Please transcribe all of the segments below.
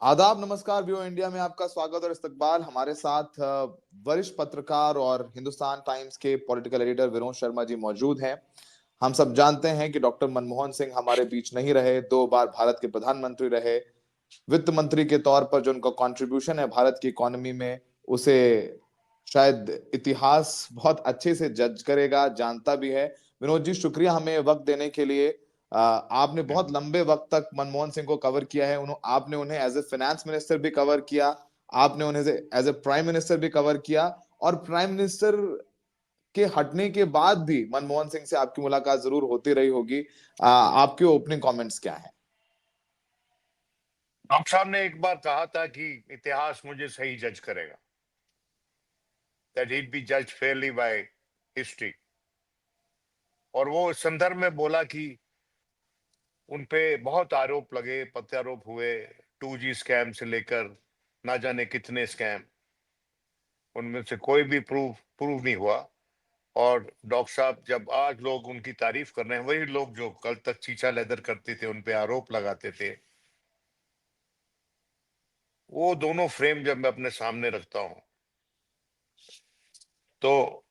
आदाब, नमस्कार। View India में आपका स्वागत और इस्तकबाल। हमारे साथ वरिष्ठ पत्रकार और हिंदुस्तान टाइम्स के पॉलिटिकल एडिटर विनोद शर्मा जी मौजूद हैं। हम सब जानते हैं कि डॉक्टर मनमोहन सिंह हमारे बीच नहीं रहे, 2 बार भारत के प्रधानमंत्री रहे। वित्त मंत्री के तौर पर जो उनका कंट्रीब्यूशन है भारत की इकोनॉमी में, उसे शायद इतिहास बहुत अच्छे से जज करेगा, जानता भी है। विनोद जी, शुक्रिया हमें वक्त देने के लिए। आपने बहुत लंबे वक्त तक मनमोहन सिंह को कवर किया है। आपने उन्हें एज ए फाइनेंस मिनिस्टर भी कवर किया, आपने उन्हें एज ए प्राइम मिनिस्टर भी कवर किया, और प्राइम मिनिस्टर के हटने के बाद भी मनमोहन सिंह से आपकी मुलाकात जरूर होती रही होगी। आपके ओपनिंग कमेंट्स क्या हैं? डॉक्टर साहब ने एक बार कहा था कि इतिहास मुझे सही जज करेगा, दैट he'd बी जज फेयरली बाय हिस्ट्री। और वो इस संदर्भ में बोला कि उनपे बहुत आरोप लगे, प्रत्यारोप हुए, 2G स्कैम से लेकर ना जाने कितने स्कैम, उनमें से कोई भी प्रूव नहीं हुआ। और डॉक्टर साहब, जब आज लोग उनकी तारीफ कर रहे हैं, वही लोग जो कल तक चीचा लेदर करते थे, उनपे आरोप लगाते थे। वो दोनों फ्रेम जब मैं अपने सामने रखता हूं तो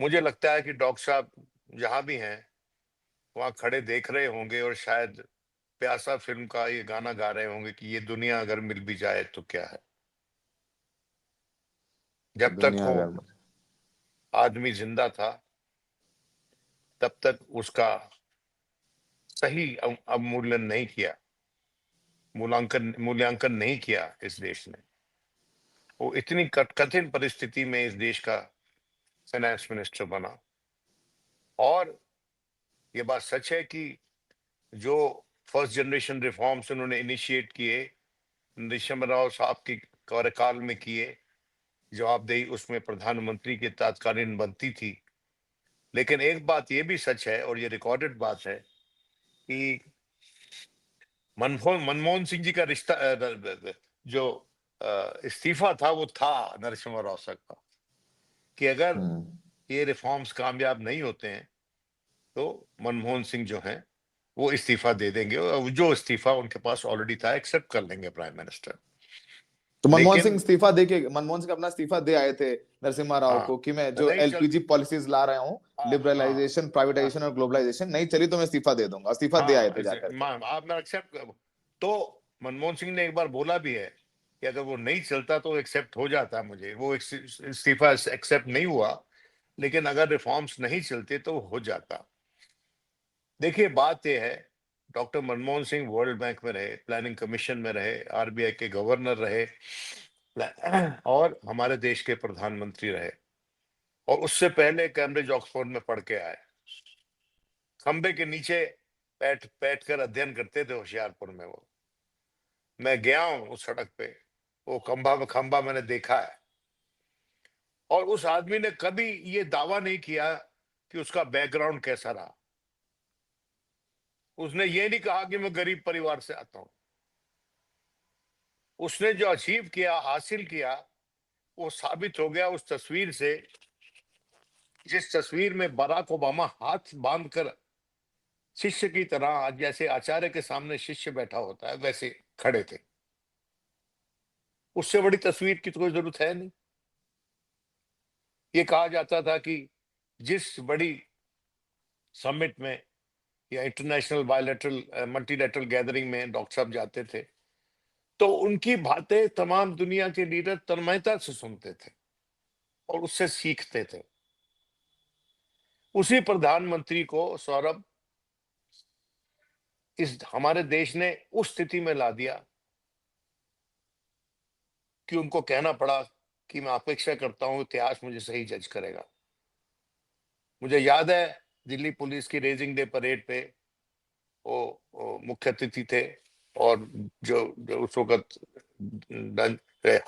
मुझे लगता है कि डॉक्टर साहब जहां भी हैं वहां खड़े देख रहे होंगे और शायद प्यासा फिल्म का ये गाना गा रहे होंगे कि ये दुनिया अगर मिल भी जाए तो क्या है। जब तक दुनिया वो अगर आदमी जिंदा था तब तक उसका सही अवमूल्यन नहीं किया, मूल्यांकन नहीं किया इस देश ने। वो इतनी कठिन परिस्थिति में इस देश का फाइनेंस मिनिस्टर बना। और ये बात सच है कि जो फर्स्ट जनरेशन रिफॉर्म्स उन्होंने इनिशिएट किए, नरसिम्हा राव साहब की कार्यकाल में किए, जवाबदेही उसमें प्रधानमंत्री की तत्कालीन बनती थी। लेकिन एक बात ये भी सच है और ये रिकॉर्डेड बात है कि मनमोहन सिंह जी का रिश्ता जो इस्तीफा था वो था नरसिम्हा राव साहब का, कि अगर हम्म। ये रिफॉर्म्स कामयाब नहीं होते हैं तो मनमोहन सिंह जो हैं वो इस्तीफा दे देंगे, और जो इस्तीफा उनके पास ऑलरेडी था एक्सेप्ट कर लेंगे प्राइम मिनिस्टर। तो लेकिन मनमोहन सिंह अपना इस्तीफा दे आए थे नरसिम्हा राव हाँ, को कि मैं जो नहीं चल एलपीजी पॉलिसीज ला रहा हूँ, हाँ हाँ लिबरलाइजेशन, हाँ प्राइवेटाइजेशन और ग्लोबलाइजेशन नहीं चली तो मैं इस्तीफा दे दूंगा। इस्तीफा दे आए हाँ, थे जाकर के। आप मैं एक्सेप्ट। तो मनमोहन सिंह ने एक बार बोला भी है कि अगर वो नहीं चलता तो एक्सेप्ट हो जाता, मुझे वो इस्तीफा एक्सेप्ट नहीं हुआ, लेकिन अगर रिफॉर्म्स नहीं चलते तो हो जाता। देखिए, बात यह है, doctor Manmohan Singh world bank में रहे, प्लानिंग कमीशन में रहे, आरबीआई के गवर्नर रहे, और हमारे देश के प्रधानमंत्री रहे, और उससे पहले कैम्ब्रिज ऑक्सफोर्ड में पढ़ के आए। खंबे के नीचे बैठ बैठ कर अध्ययन करते थे होशियारपुर में वो। मैं गया हूं उस सड़क पे, वो खंबा मैंने देखा है। और उस आदमी ने कभी ये दावा नहीं किया कि उसका बैकग्राउंड कैसा रहा। उसने ये नहीं कहा कि मैं गरीब परिवार से आता हूं। उसने जो अचीव किया, हासिल किया, वो साबित हो गया उस तस्वीर से, जिस तस्वीर में बराक ओबामा हाथ बांधकर शिष्य की तरह, आज जैसे आचार्य के सामने शिष्य बैठा होता है वैसे खड़े थे। उससे बड़ी तस्वीर की तो कोई जरूरत है नहीं। ये कहा जाता था कि जिस बड़ी समिट में या इंटरनेशनल बायलैटरल मल्टीलैटरल गैदरिंग में डॉक्टर साहब जाते थे तो उनकी बातें तमाम दुनिया के लीडर तन्मयता से सुनते थे और उससे सीखते थे। उसी प्रधानमंत्री को, सौरभ, इस हमारे देश ने उस स्थिति में ला दिया कि उनको कहना पड़ा कि मैं अपेक्षा करता हूं इतिहास मुझे सही जज करेगा। मुझे याद है दिल्ली पुलिस की रेजिंग डे परेड पे वो मुख्य अतिथि थे, और जो उस वक्त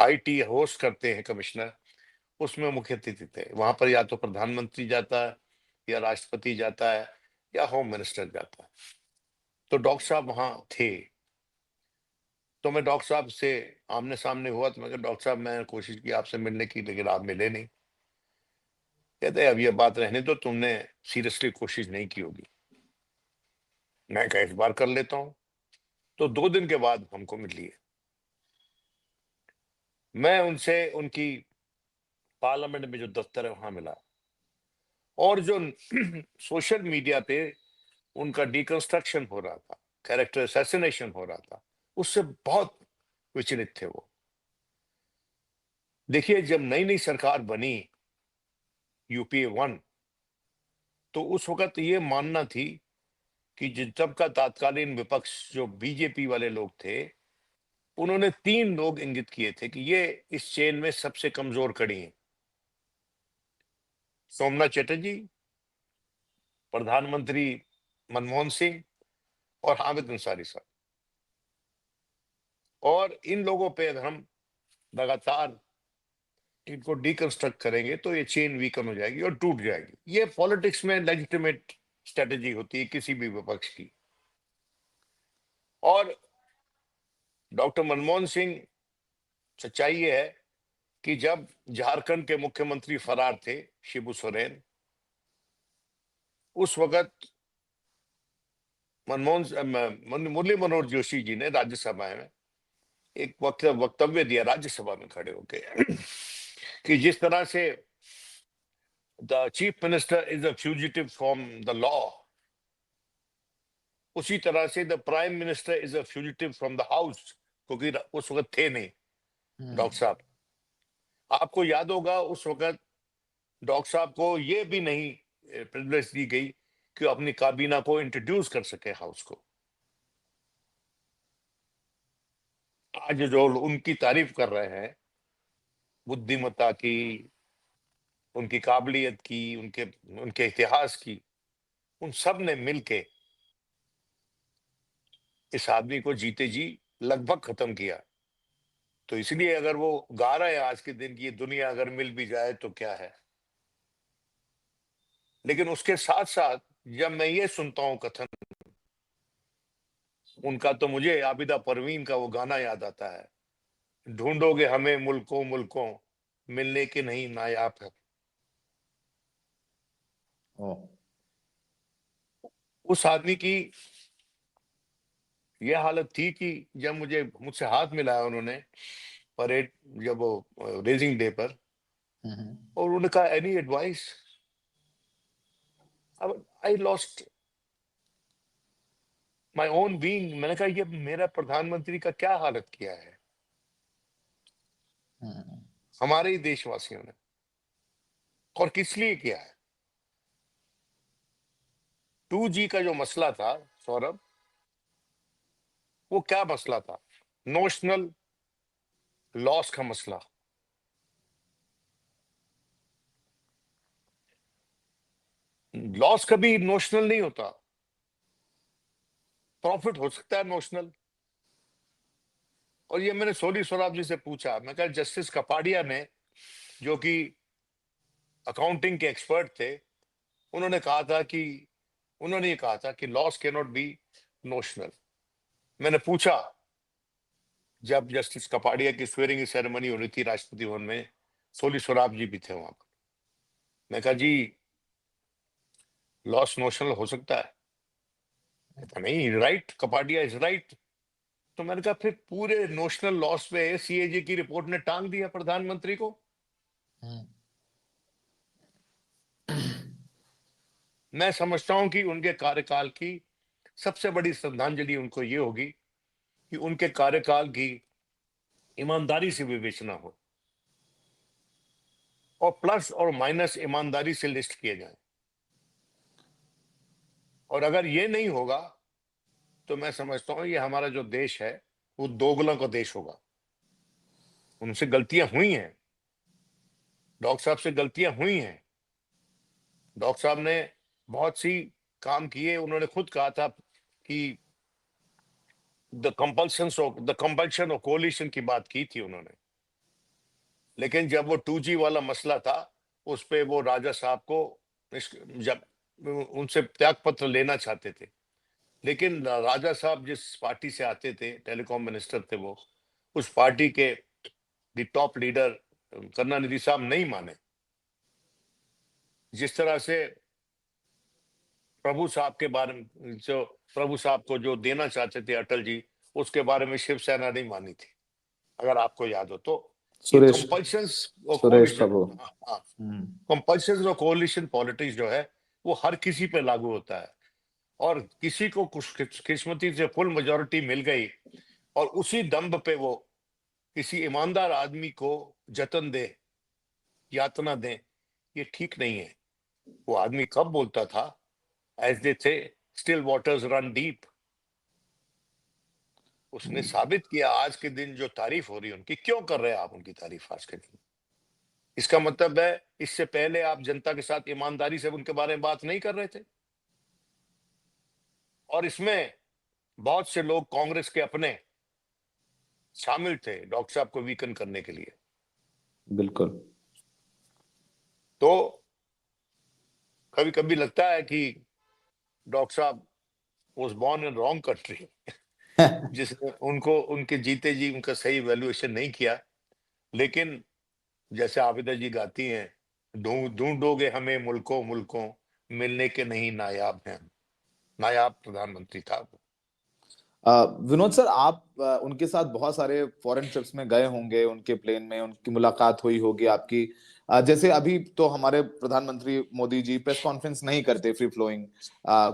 हाई टी होस्ट करते हैं कमिश्नर, उसमें मुख्य अतिथि थे। वहां पर या तो प्रधानमंत्री जाता है, या राष्ट्रपति जाता है, या होम मिनिस्टर जाता है। तो डॉक्टर साहब वहां थे। तो मैं डॉक्टर साहब से आमने सामने हुआ तो मैं कहा, डॉक्टर साहब, मैं कोशिश की आपसे मिलने की, लेकिन आप मिले नहीं। कहते अब ये बात रहने दो, तुमने सीरियसली कोशिश नहीं की होगी। मैं कहा इस बार कर लेता हूँ। तो 2 दिन के बाद हमको मिली है। मैं उनसे उनकी पार्लियामेंट में जो दफ्तर है वहां मिला, और जो सोशल मीडिया पे उनका डिकंस्ट्रक्शन हो रहा था, कैरेक्टर असैसिनेशन हो रहा था, उससे बहुत विचलित थे वो। देखिए, जब नई नई सरकार बनी यूपीए 1, तो उस वक्त ये मानना थी कि तब का तात्कालीन विपक्ष जो बीजेपी वाले लोग थे, उन्होंने 3 लोग इंगित किए थे कि ये इस चेन में सबसे कमजोर कड़ी हैं। सोमनाथ चटर्जी, प्रधानमंत्री मनमोहन सिंह और हामिद अंसारी साहब। और इन लोगों पे अगर हम लगातार इनको डिकंस्ट्रक्ट करेंगे तो ये चेन वीकन हो जाएगी और टूट जाएगी। ये पॉलिटिक्स में लेजिटिमेट स्ट्रेटेजी होती है किसी भी विपक्ष की। और डॉक्टर मनमोहन सिंह, सच्चाई ये है कि जब झारखंड के मुख्यमंत्री फरार थे शिबू सोरेन, उस वक्त मुरली मनोहर जोशी जी ने राज्यसभा में एक वक्तव्य दिया, राज्यसभा में खड़े होके कि जिस तरह से the chief minister is a fugitive from the law, उसी तरह से the prime minister is a fugitive from the house, क्योंकि उस वक्त थे नहीं डॉक्टर साहब। आपको याद होगा उस वक्त डॉक्टर साहब को ये भी नहीं प्रिविलेज दी गई कि अपनी काबीना को इंट्रोड्यूस कर सके हाउस को। आज जो उनकी तारीफ कर रहे हैं बुद्धिमत्ता की, उनकी काबिलियत की, उनके उनके इतिहास की, उन सब ने मिलके इस आदमी को जीते जी लगभग खत्म किया। तो इसलिए अगर वो गा रहे हैं आज के दिन की ये दुनिया अगर मिल भी जाए तो क्या है। लेकिन उसके साथ साथ जब मैं ये सुनता हूं कथन उनका, तो मुझे आबिदा परवीन का वो गाना याद आता है, ढूंढोगे हमें मुल्कों मुल्कों, मिलने के नहीं नायाब है। ओ, उस आदमी की यह हालत थी कि जब मुझसे हाथ मिलाया उन्होंने परेड, जब वो रेजिंग डे पर, और उन्होंने कहा एनी एडवाइस, अब I lost my own being. मैंने कहा ये मेरा प्रधानमंत्री का क्या हालत किया है हमारे ही देशवासियों ने, और किस लिए किया है। 2G का जो मसला था सौरभ, वो क्या मसला था? नोशनल लॉस का मसला। लॉस कभी नोशनल नहीं होता, प्रॉफिट हो सकता है नोशनल। और ये मैंने सोली सोराब जी से पूछा, मैं कहा जस्टिस कपाडिया ने, जो कि अकाउंटिंग के एक्सपर्ट थे, उन्होंने कहा था कि उन्होंने ये कहा था कि loss can not be notional. मैंने पूछा, जब जस्टिस कपाडिया की स्वेरिंग सेरेमनी हो रही थी राष्ट्रपति भवन में, सोली सोराब जी भी थे वहां पर, मैं कहा जी लॉस नोशनल हो सकता है? कहता नहीं, राइट, कपाडिया इज राइट। तो मैंने कहा फिर पूरे नोशनल लॉस पे सीएजी की रिपोर्ट ने टांग दिया प्रधानमंत्री को। मैं समझता हूं कि उनके कार्यकाल की सबसे बड़ी श्रद्धांजलि उनको ये होगी कि उनके कार्यकाल की ईमानदारी से विवेचना हो, और प्लस और माइनस ईमानदारी से लिस्ट किए जाएं। और अगर ये नहीं होगा तो मैं समझता हूं ये हमारा जो देश है वो दोगलों का देश होगा। उनसे गलतियां हुई हैं, डॉक्टर साहब से गलतियां हुई हैं। डॉक्टर साहब ने बहुत सी काम किए, उन्होंने खुद कहा था कि द कंपल्शन ऑफ कोलिशन की बात की थी उन्होंने। लेकिन जब वो 2G वाला मसला था, उस पे वो राजा साहब को जब उनसे त्याग पत्र लेना चाहते थे, लेकिन राजा साहब जिस पार्टी से आते थे, टेलीकॉम मिनिस्टर थे वो, उस पार्टी के टॉप लीडर करुणानिधि साहब नहीं माने। जिस तरह से प्रभु साहब के बारे में, जो प्रभु साहब को जो देना चाहते थे अटल जी, उसके बारे में शिवसेना नहीं मानी थी, अगर आपको याद हो तो। ये सुरेश कंपल्शंस और सुरेश कोलिशन, प्रभु। हाँ, हम्म, कंपल्शंस और कोलिशन पॉलिटिक्स जो है वो हर किसी पे लागू होता है, और किसी को कुछ किस्मती से फुल मेजोरिटी मिल गई और उसी दंभ पे वो किसी ईमानदार आदमी को जतन दे, यातना दे, ये ठीक नहीं है। वो आदमी कब बोलता था, एज दे थे स्टिल वाटर्स रन डीप। उसने साबित किया आज के दिन, जो तारीफ हो रही है उनकी, क्यों कर रहे हैं आप उनकी तारीफ आज के दिन? इसका मतलब है इससे पहले आप जनता के साथ ईमानदारी से उनके बारे में बात नहीं कर रहे थे। और इसमें बहुत से लोग कांग्रेस के अपने शामिल थे डॉक्टर साहब को वीकन करने के लिए। बिल्कुल। तो कभी कभी लगता है कि डॉक्टर साहब was born in wrong country, जिसने उनको उनके जीते जी उनका सही वैल्यूएशन नहीं किया। लेकिन जैसे आबिदा जी गाती हैं, ढूंढोगे हमें मुल्कों मुल्कों, मिलने के नहीं नायाब हैं। नायाब प्रधानमंत्री था वो। विनोद सर, आप उनके साथ बहुत सारे फॉरेन ट्रिप्स में गए होंगे, उनके प्लेन में उनकी मुलाकात हुई होगी आपकी। जैसे अभी तो हमारे प्रधानमंत्री मोदी जी प्रेस कॉन्फ्रेंस नहीं करते फ्री फ्लोइंग,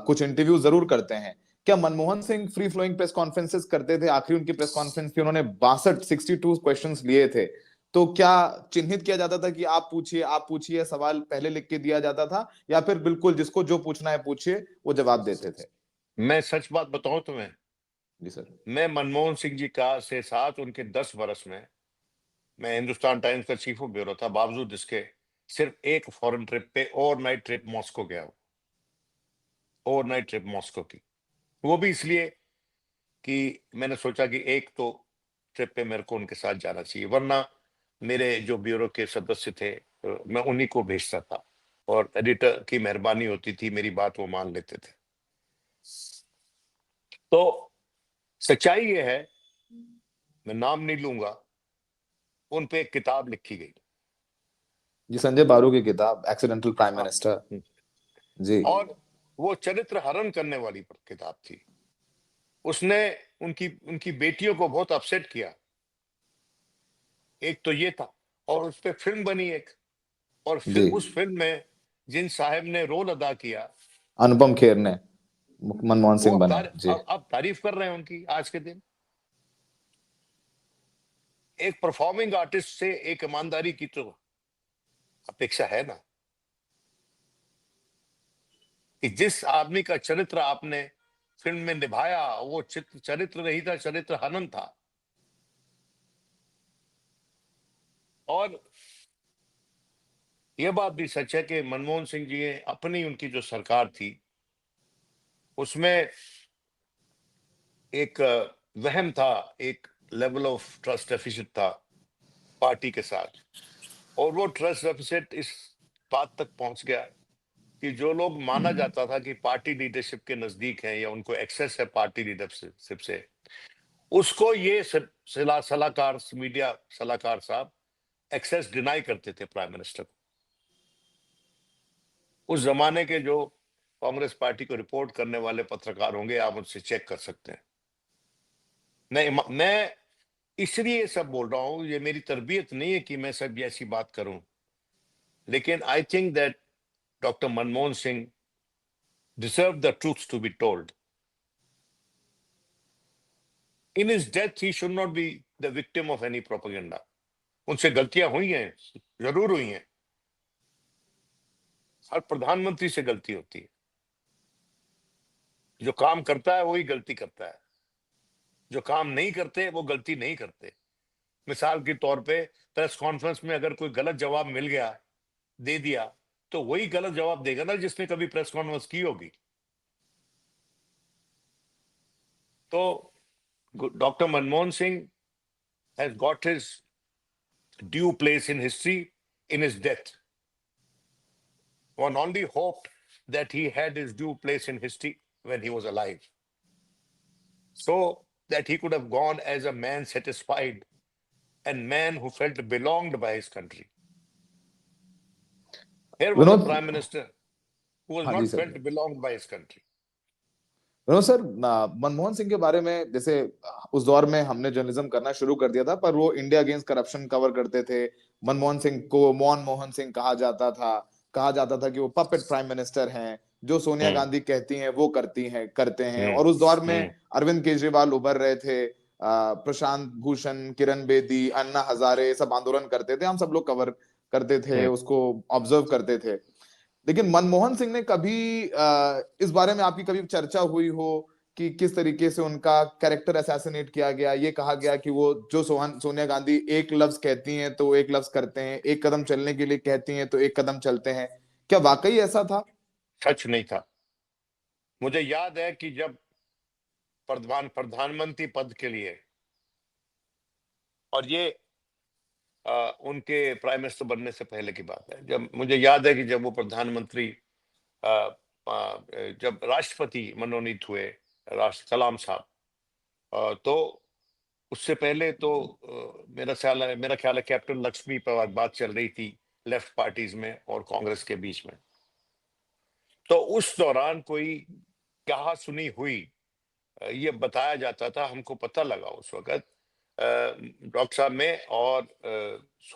कुछ इंटरव्यू जरूर करते हैं। क्या Manmohan Singh free flowing press conferences करते थे? आखिरी उनकी प्रेस कॉन्फ्रेंस थी, उन्होंने 62 क्वेश्चंस लिए थे। तो क्या चिन्हित किया जाता था कि आप पूछिए, सवाल पहले लिख के दिया जाता था, या फिर बिल्कुल जिसको जो पूछना है पूछिए, वो जवाब देते थे? मैं सच बात बताऊं तुम्हें, जी सर। मैं मनमोहन सिंह जी का से साथ उनके 10 बरस में, मैं हिंदुस्तान टाइम्स का चीफ ऑफ ब्यूरो था, बावजूद इसके सिर्फ एक फॉरेन ट्रिप पे, ओवरनाइट ट्रिप मॉस्को गया हूं। ओवरनाइट ट्रिप मॉस्को की, वो भी इसलिए कि मैंने सोचा कि एक तो ट्रिप पे मेरे को उनके साथ जाना चाहिए, वरना मेरे जो ब्यूरो के सदस्य थे मैं उन्हीं को भेजता था, और एडिटर की मेहरबानी होती थी, मेरी बात वो मान लेते थे। तो सच्चाई ये है, मैं नाम नहीं लूंगा, उन पे एक किताब लिखी गई। जी, संजय बारू की किताब एक्सीडेंटल प्राइम हाँ, मिनिस्टर। जी। और वो चरित्र हरण करने वाली किताब थी। उसने उनकी उनकी बेटियों को बहुत अपसेट किया। एक तो ये था, और उस पे फिल्म बनी एक, और फिर जी, उस फिल्म में जिन साहब ने रोल अदा किया, अनुपम खेर ने मनमोहन वो सिंह बने। जी। अब तारीफ कर रहे हैं उनकी आज के दिन। एक परफॉर्मिंग आर्टिस्ट से एक ईमानदारी की तो अपेक्षा है ना, कि जिस आदमी का चरित्र आपने फिल्म में निभाया, वो चरित्र नहीं था, चरित्र हनन था। और यह बात भी सच है कि मनमोहन सिंह जी अपनी उनकी जो सरकार थी उसमें एक वहम था, एक लेवल ऑफ ट्रस्ट डेफिसिट था पार्टी के साथ। और वो ट्रस्ट डेफिसिट इस बात तक पहुंच गया कि जो लोग माना जाता था कि पार्टी लीडरशिप के नजदीक हैं या उनको एक्सेस है पार्टी लीडरशिप से, उसको ये सलाहकार, मीडिया सलाहकार साहब एक्सेस डिनाई करते थे प्राइम मिनिस्टर को। उस जमाने के जो कांग्रेस पार्टी को रिपोर्ट करने वाले पत्रकार होंगे, आप उनसे चेक कर सकते हैं। मैं इसलिए ये सब बोल रहा हूं, ये मेरी तरबियत नहीं है कि मैं सब ऐसी बात करूं, लेकिन I think that doctor Manmohan Singh deserve the truth to be told. In his death he should not be the victim of any propaganda. उनसे गलतियां हुई हैं, जरूर हुई हैं, हर प्रधानमंत्री से गलती होती है। जो काम करता है वही गलती करता है, जो काम नहीं करते वो गलती नहीं करते। मिसाल के तौर पे प्रेस कॉन्फ्रेंस में अगर कोई गलत जवाब मिल गया, दे दिया, तो वही गलत जवाब देगा ना जिसने कभी प्रेस कॉन्फ्रेंस की होगी। तो doctor Manmohan Singh has got his due place in history in his death. One only hoped that he had his due place in history when he was alive, so that he could have gone as a man satisfied and man who felt belonged by his country. Here was a Vinod. prime minister who was हाँ जी not sir. felt belonged by his country. Sir, Manmohan Singh के बारे में जैसे उस दौर में हमने journalism करना शुरू कर दिया था, पर वो इंडिया अगेंस्ट करप्शन कवर करते थे। मनमोहन सिंह को मोहन सिंह कहा जाता था। कहा जाता था कि वो पपेट प्राइम मिनिस्टर हैं, जो सोनिया हम्म। गांधी कहती हैं वो करते हैं। हम्म। और उस दौर में हम्म। अरविंद केजरीवाल उभर रहे थे, प्रशांत भूषण, किरण बेदी, अन्ना हजारे सब आंदोलन करते थे, हम सब लोग कवर करते थे, हम्म। उसको ऑब्जर्व करते थे। लेकिन मनमोहन सिंह ने कभी इस बारे में आपकी कभी चर्चा हुई हो कि किस तरीके से उनका कैरेक्टर असैसिनेट किया गया? ये कहा गया कि वो जो सोनिया गांधी एक लफ्ज कहती हैं तो एक लफ्ज करते हैं, एक कदम चलने के लिए कहती हैं तो एक कदम चलते हैं। क्या वाकई ऐसा था? सच नहीं था। मुझे याद है कि जब प्रधानमंत्री पद के लिए, और ये उनके प्राइम मिनिस्टर बनने से पहले की बात है, जब मुझे याद है कि जब वो प्रधानमंत्री अ, जब राष्ट्रपति मनोनीत हुए, राष्ट्र कलाम साहब, तो उससे पहले तो मेरा ख्याल है कैप्टन लक्ष्मी पर बात चल रही थी लेफ्ट पार्टीज में और कांग्रेस के बीच में। तो उस दौरान कोई कहा सुनी हुई, ये बताया जाता था, हमको पता लगा उस वक्त डॉक्टर साहब में और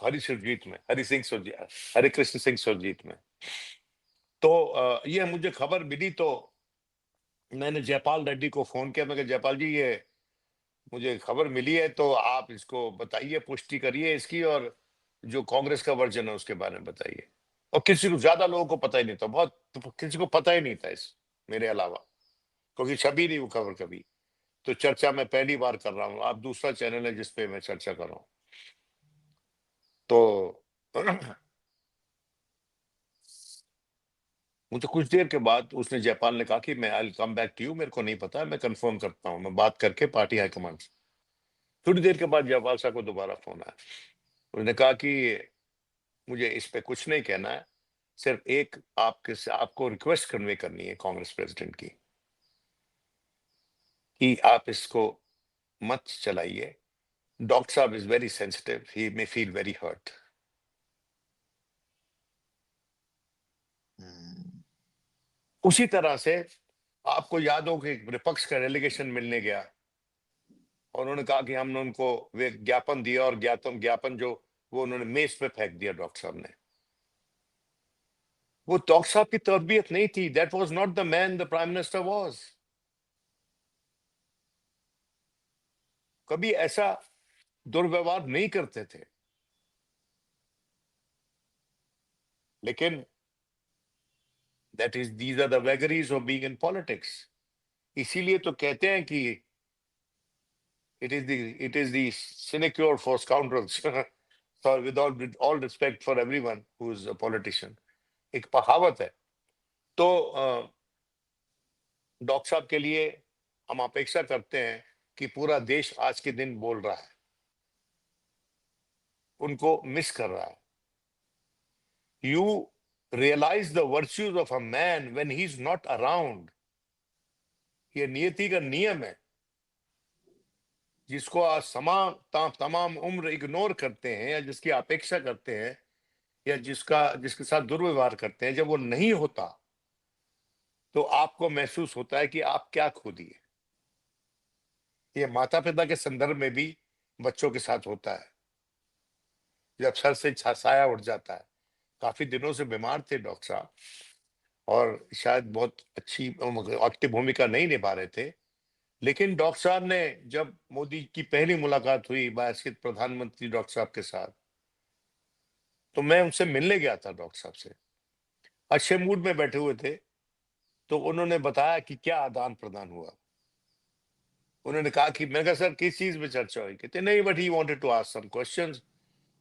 हरि कृष्ण सिंह सुरजीत में। तो ये मुझे खबर मिली तो मैंने जयपाल रेड्डी को फोन किया। मैं कहा, जयपाल जी, ये मुझे खबर मिली है, तो आप इसको बताइए, पुष्टि करिए इसकी, और जो कांग्रेस का वर्जन है उसके बारे में बताइए। और किसी को, ज्यादा लोगों को पता ही नहीं था, बहुत किसी को पता ही नहीं था इस मेरे अलावा, क्योंकि छपी नहीं वो खबर कभी। तो चर्चा मैं पहली बार कर रहा हूँ, आप दूसरा चैनल है जिसपे मैं चर्चा कर रहा हूँ। तो मुझे कुछ देर के बाद उसने, जयपाल ने कहा कि मैं आई कम बैक टू यू, मेरे को नहीं पता, मैं कंफर्म करता हूँ, मैं बात करके पार्टी हाईकमान से। थोड़ी देर के बाद जयपाल साहब को दोबारा फोन आया। उन्होंने कहा कि मुझे इस पे कुछ नहीं कहना है, सिर्फ एक आपको रिक्वेस्ट कन्वे करनी है कांग्रेस प्रेसिडेंट की, कि आप इसको मत चलाइए। डॉक्टर साहब is very sensitive, he may feel very hurt. उसी तरह से आपको याद हो कि विपक्ष का डेलीगेशन मिलने गया, और उन्होंने कहा कि हमने उनको वे ज्ञापन दिया, और ज्ञापन जो वो उन्होंने मेज पे फेंक दिया डॉक्टर साहब ने। वो डॉक्टर साहब की तरबियत नहीं थी। That was not the man the prime minister was. कभी ऐसा दुर्व्यवहार नहीं करते थे। लेकिन that is these are the vagaries of being in politics. इसीलिए तो कहते हैं कि it is the sinecure for scoundrels for with all respect for everyone who is a politician। एक कहावत है। तो डॉक्टर साहब के लिए हम अपेक्षा करते हैं कि पूरा देश आज के दिन बोल रहा है, उनको मिस कर रहा है। You realise the virtues of a man when he is not around. ये नियति का नियम है। जिसको आज तमाम उम्र इग्नोर करते हैं, या जिसकी अपेक्षा करते हैं, या जिसके साथ दुर्व्यवहार करते हैं, जब वो नहीं होता तो आपको महसूस होता है कि आप क्या खो दिए। ये माता पिता के संदर्भ में भी बच्चों के साथ होता है। जब सर से साया उठ जाता है। काफी दिनों से बीमार थे डॉक्टर साहब, और शायद बहुत अच्छी एक्टिव भूमिका नहीं निभा रहे थे। लेकिन डॉक्टर साहब ने, जब मोदी की पहली मुलाकात हुई बायस्कित प्रधानमंत्री डॉक्टर साहब के साथ, तो मैं उनसे मिलने गया था डॉक्टर साहब से। अच्छे मूड में बैठे हुए थे। तो उन्होंने बताया कि क्या आदान प्रदान हुआ। उन्होंने कहा कि, मैं कहा, सर किस चीज में चर्चा हुई? कहते नहीं, but he wanted to ask some questions.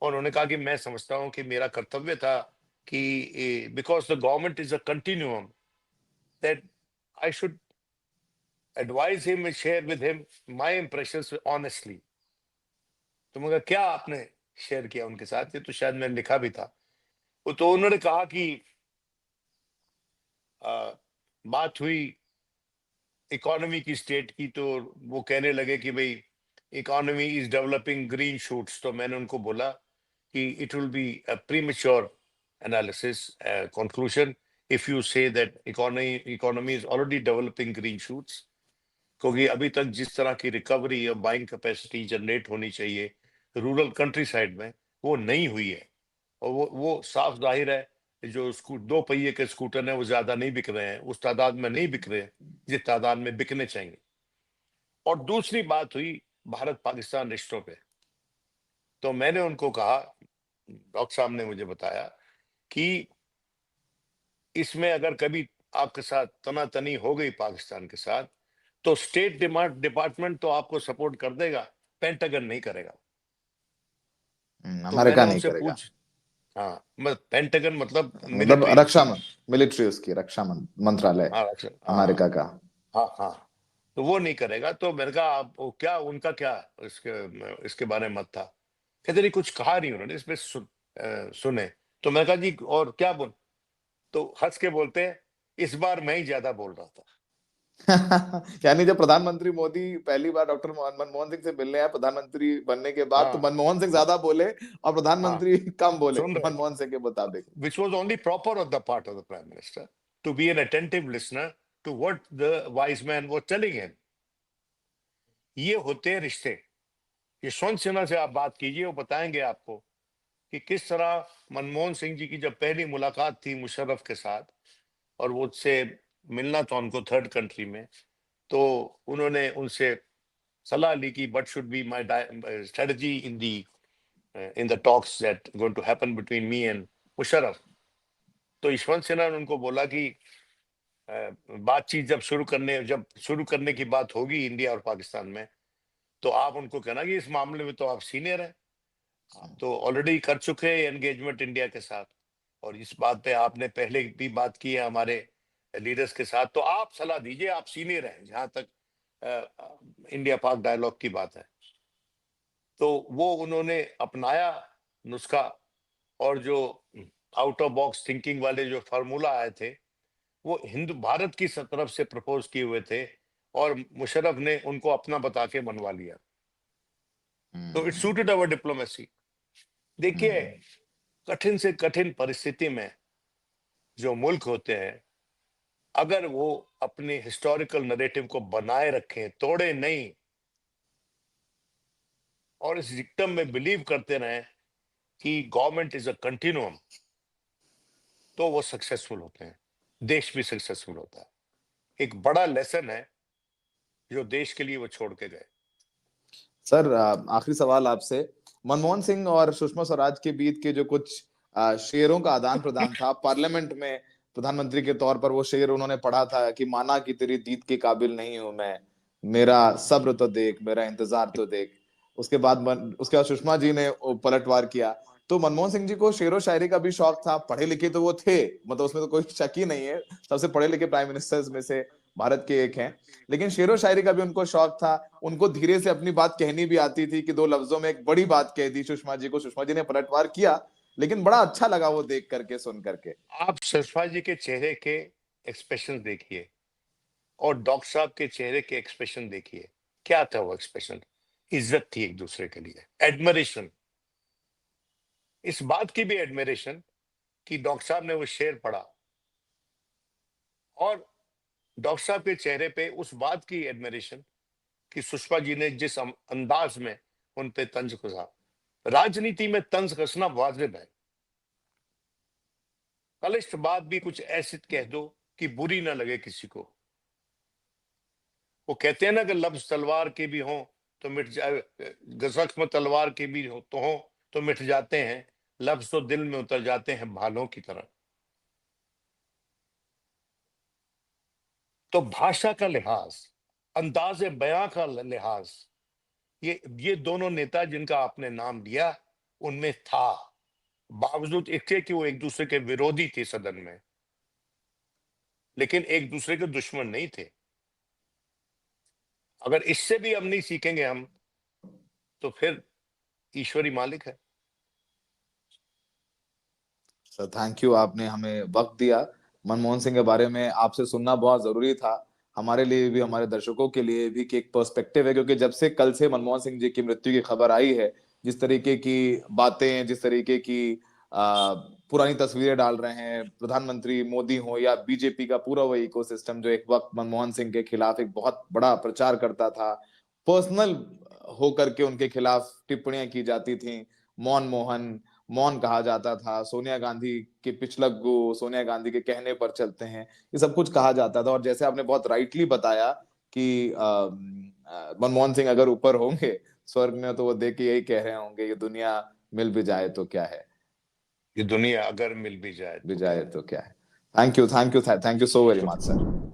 और उन्होंने कहा कि मैं समझता हूं कि मेरा कर्तव्य था कि because the government is a continuum, that I should advise him, share with him my impressions honestly. तो मैं कहा, क्या आपने शेयर किया उनके साथ? ये तो शायद मैंने लिखा भी था। तो उन्होंने कहा कि बात हुई इकोनॉमी की, स्टेट की। तो वो कहने लगे कि भाई, economy is developing green shoots. तो मैंने उनको बोला कि it will be a premature analysis conclusion if you say that economy is already developing green shoots, क्योंकि अभी तक जिस तरह की रिकवरी या बाइंग कैपेसिटी जनरेट होनी चाहिए रूरल कंट्री साइड में, वो नहीं हुई है। और वो साफ जाहिर है, जो दो पहिए के स्कूटर हैं वो ज्यादा नहीं बिक रहे हैं, उस तादाद में नहीं बिक रहे हैं जिस तादाद में बिकने चाहिए। और दूसरी बात हुई भारत पाकिस्तान रिश्तों पे, तो मैंने उनको कहा, डॉक्टर साहब ने मुझे बताया कि इसमें अगर कभी आपके साथ तनातनी हो गई पाकिस्तान के साथ, तो स्टेट डिपार्टमेंट तो आपको सपोर्ट कर देगा, पेंटागन नहीं करेगा। तो मैंने अमेरिका नहीं उनसे करेगा। पूछ हाँ, पेंटागन मतलब मतलब मिलिट्री रक्षा उसकी। मिलिट्री, उसकी रक्षा मंत्रालय हाँ अच्छा, अमेरिका हाँ का। हाँ हाँ, तो वो नहीं करेगा। तो मैंने कहा आप वो क्या, उनका क्या इसके बारे में मत था? कहते नहीं, कुछ कहा नहीं उन्होंने इसमें, सुने। तो मैं कहा जी और क्या बोल, तो हंस के बोलते हैं, इस बार मैं ही ज्यादा बोल रहा था। यानी जब प्रधानमंत्री मोदी पहली बार डॉक्टर मनमोहन सिंह से मिलने आए प्रधानमंत्री बनने के बाद, तो हाँ मनमोहन सिंह हाँ ज्यादा बोले और हाँ, प्रधानमंत्री कम बोले सुन रहे थे, मनमोहन सिंह के मुताबिक। which was only proper on the part of the prime minister to be an attentive listener to what the wise man was telling him. ये होते हैं रिश्ते। यशवंत सिन्हा से आप बात कीजिए, वो बताएंगे आपको कि किस तरह मनमोहन सिंह जी की जब पहली मुलाकात थी मुशर्रफ के साथ, और वो उससे मिलना था उनको थर्ड कंट्री में, तो उन्होंने उनसे सलाह ली कि what should be my strategy in the talks that going to happen between me and Musharraf. तो यशवंत सिन्हा ने उनको बोला कि बातचीत जब शुरू करने की बात होगी इंडिया और पाकिस्तान में, तो आप उनको कहना कि इस मामले में तो आप सीनियर हैं, आप तो ऑलरेडी कर चुके हैं एंगेजमेंट इंडिया के साथ, और इस बात पे आपने पहले भी बात की है हमारे लीडर्स के साथ, तो आप सलाह दीजिए, आप सीनियर हैं जहां तक इंडिया पाक डायलॉग की बात है। तो वो उन्होंने अपनाया नुस्खा, और जो आउट ऑफ बॉक्स थिंकिंग वाले जो फार्मूला आए थे, वो हिंदू भारत की तरफ से प्रपोज किए हुए थे, और मुशर्रफ ने उनको अपना बता के मनवा लिया। तो it hmm, suited our diplomacy. देखिए, हम्म, कठिन से कठिन परिस्थिति में जो मुल्क होते हैं, अगर वो अपने हिस्टोरिकल नरेटिव को बनाए रखें, तोड़े नहीं, और इस डिक्टम में बिलीव करते रहें कि गवर्नमेंट इज अ कंटिन्यूम, तो वो सक्सेसफुल होते हैं, देश भी सक्सेसफुल होता है। एक बड़ा लेसन है जो देश के लिए वो छोड़ के गए। सर आखिरी सवाल आपसे। मनमोहन सिंह और सुषमा स्वराज के बीच के जो कुछ शेयरों का आदान प्रदान था पार्लियामेंट में, प्रधानमंत्री के तौर पर वो शेर उन्होंने पढ़ा था कि माना कि तेरी जीत के काबिल नहीं हूं मैं, मेरा सब्र तो देख, मेरा इंतजार तो देख। उसके बाद सुषमा जी ने वो पलटवार किया। तो मनमोहन सिंह जी को शेरो शायरी का भी शौक था, पढ़े लिखे तो वो थे, मतलब उसमें तो कोई शक ही नहीं है, सबसे पढ़े लिखे प्राइम मिनिस्टर्स में से भारत के एक हैं। लेकिन शेरो शायरी का भी उनको शौक था, उनको धीरे से अपनी बात कहनी भी आती थी कि दो लफ्जों में एक बड़ी बात कह दी सुषमा जी को, सुषमा जी ने पलटवार किया, लेकिन बड़ा अच्छा लगा वो देख करके, सुन करके। आप सुषमा जी के चेहरे के एक्सप्रेशन देखिए, और डॉक्टर साहब के चेहरे के एक्सप्रेशन देखिए, क्या था वो एक्सप्रेशन? इज्जत थी एक दूसरे के लिए, एडमरेशन। इस बात की भी एडमरेशन कि डॉक्टर साहब ने वो शेर पढ़ा, और डॉक्टर साहब के चेहरे पे उस बात की एडमरेशन कि सुषमा जी ने जिस अंदाज में उन पे तंज कसा। राजनीति में तंज कसना वाजिब है, कनिष्ठ बात भी कुछ ऐसी कह दो कि बुरी ना लगे किसी को। वो कहते हैं ना कि लफ्ज तलवार के भी हों तो मिट जाए, जख्म तलवार के भी हो तो मिट जाते हैं, लफ्ज तो दिल में उतर जाते हैं भालों की तरह। तो भाषा का लिहाज, अंदाज बयां का लिहाज, ये दोनों नेता जिनका आपने नाम लिया, उनमें था, बावजूद इसके कि वो एक दूसरे के विरोधी थे सदन में, लेकिन एक दूसरे के दुश्मन नहीं थे। अगर इससे भी हम नहीं सीखेंगे हम, तो फिर ईश्वरी मालिक है। सर थैंक यू, आपने हमें वक्त दिया। मनमोहन सिंह के बारे में आपसे सुनना बहुत जरूरी था, हमारे लिए भी, हमारे दर्शकों के लिए भी, कि एक पर्सपेक्टिव है, क्योंकि जब से कल से मनमोहन सिंह जी की मृत्यु की खबर आई है, जिस तरीके की बातें, जिस तरीके की पुरानी तस्वीरें डाल रहे हैं, प्रधानमंत्री मोदी हो या बीजेपी का पूरा वो इकोसिस्टम जो एक वक्त मनमोहन सिंह के खिलाफ एक बहुत बड़ा प्रचार करता था, पर्सनल होकर के उनके खिलाफ टिप्पणियां की जाती थी, मौन मोहन, मौन कहा जाता था, सोनिया गांधी के पिछलग्गू, सोनिया गांधी के कहने पर चलते हैं, ये सब कुछ कहा जाता था। और जैसे आपने बहुत राइटली बताया कि मनमोहन सिंह अगर ऊपर होंगे स्वर्ग में, तो वो देख के यही कह रहे होंगे, ये दुनिया मिल भी जाए तो क्या है, ये दुनिया अगर मिल भी जाए भी तो क्या जाए है। तो क्या है। Thank you, thank you, thank you so very much sir.